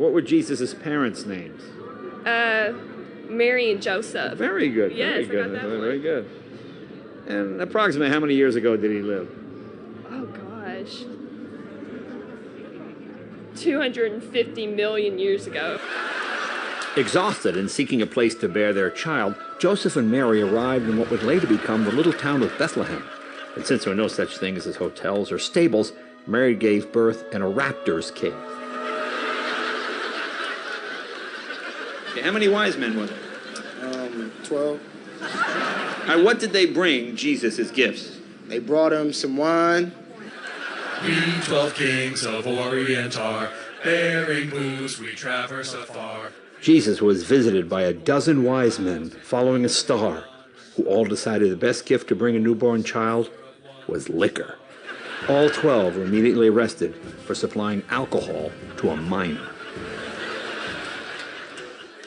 What were Jesus' parents' names? Mary and Joseph. Very good. Yes, very I got good. that one. Very good. And approximately how many years ago did he live? Oh, gosh. 250 million years ago. Exhausted and seeking a place to bear their child, Joseph and Mary arrived in what would later become the little town of Bethlehem. And since there were no such things as hotels or stables, Mary gave birth in a raptor's cave. How many wise men were there? 12. And what did they bring Jesus as gifts? They brought him some wine. We 12 kings of Orient are, bearing booze we traverse afar. Jesus was visited by a dozen wise men following a star, who all decided the best gift to bring a newborn child was liquor. All 12 were immediately arrested for supplying alcohol to a minor.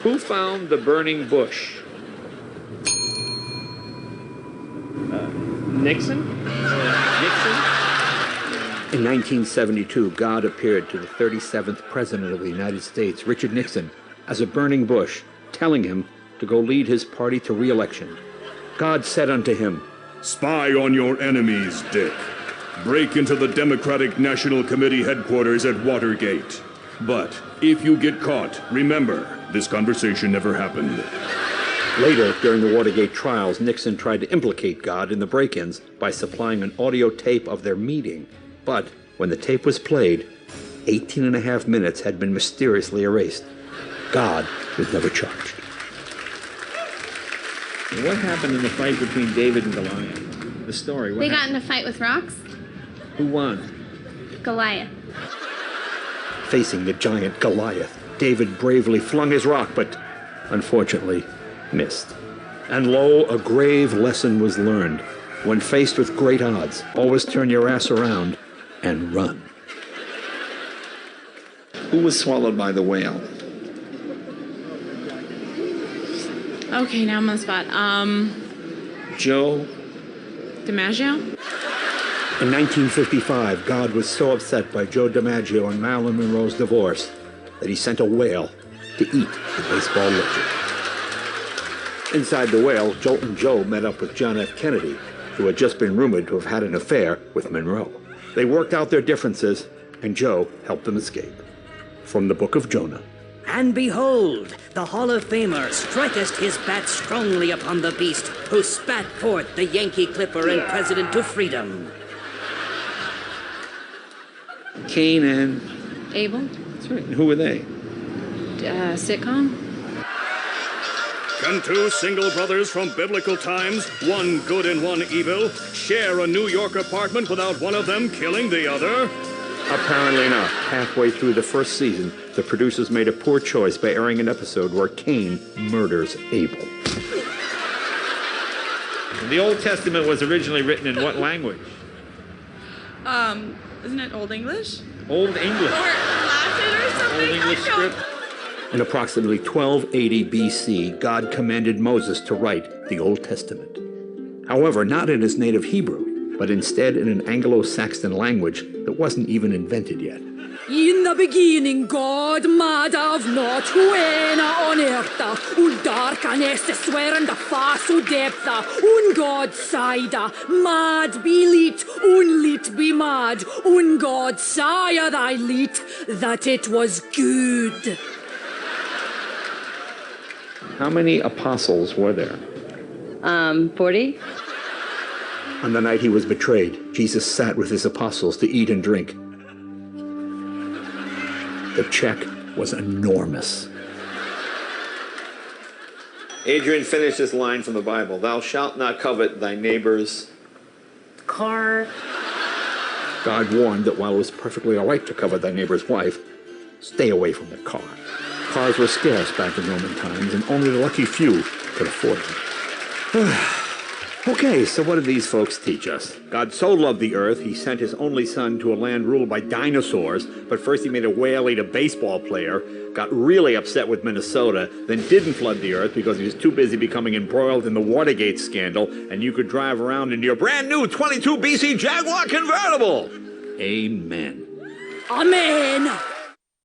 Who found the burning bush? Nixon? Nixon? In 1972, God appeared to the 37th President of the United States, Richard Nixon, as a burning bush, telling him to go lead his party to re-election. God said unto him, "Spy on your enemies, Dick. Break into the Democratic National Committee headquarters at Watergate. But if you get caught, remember, this conversation never happened." Later, during the Watergate trials, Nixon tried to implicate God in the break-ins by supplying an audio tape of their meeting. But when the tape was played, 18 and a half minutes had been mysteriously erased. God was never charged. What happened in the fight between David and Goliath? The story. They got in a fight with rocks. Who won? Goliath. Facing the giant Goliath, David bravely flung his rock, but unfortunately missed. And lo, a grave lesson was learned. When faced with great odds, always turn your ass around and run. Who was swallowed by the whale? Okay, now I'm on the spot. Joe? DiMaggio? In 1955, God was so upset by Joe DiMaggio and Marilyn Monroe's divorce that he sent a whale to eat the baseball legend. Inside the whale, Joltin' Joe met up with John F. Kennedy, who had just been rumored to have had an affair with Monroe. They worked out their differences, and Joe helped them escape. From the book of Jonah. And behold, the Hall of Famer strikest his bat strongly upon the beast, who spat forth the Yankee Clipper and President to freedom. Cain and Abel? That's right. And who were they? Sitcom? Can two single brothers from biblical times, one good and one evil, share a New York apartment without one of them killing the other? Apparently not. Halfway through the first season, the producers made a poor choice by airing an episode where Cain murders Abel. The Old Testament was originally written in what language? Isn't it Old English? Old English. Or Latin or something? Old English script. In approximately 1280 BC, God commanded Moses to write the Old Testament. However, not in his native Hebrew, but instead in an Anglo-Saxon language that wasn't even invented yet. In the beginning, God made av not huena on earth, und darkness swearen the face of depth, und God said, mad be lit, und lit be mad, und God said I lit, that it was good. How many apostles were there? 40. On the night he was betrayed, Jesus sat with his apostles to eat and drink. The check was enormous. Adrian finished this line from the Bible. Thou shalt not covet thy neighbor's Car. God warned that while it was perfectly all right to covet thy neighbor's wife, stay away from the car. Cars were scarce back in Roman times, and only the lucky few could afford them. Okay, so what did these folks teach us? God so loved the earth, he sent his only son to a land ruled by dinosaurs, but first he made a whale eat a baseball player, got really upset with Minnesota, then didn't flood the earth because he was too busy becoming embroiled in the Watergate scandal, and you could drive around in your brand new 22 BC Jaywalk convertible. Amen. Amen.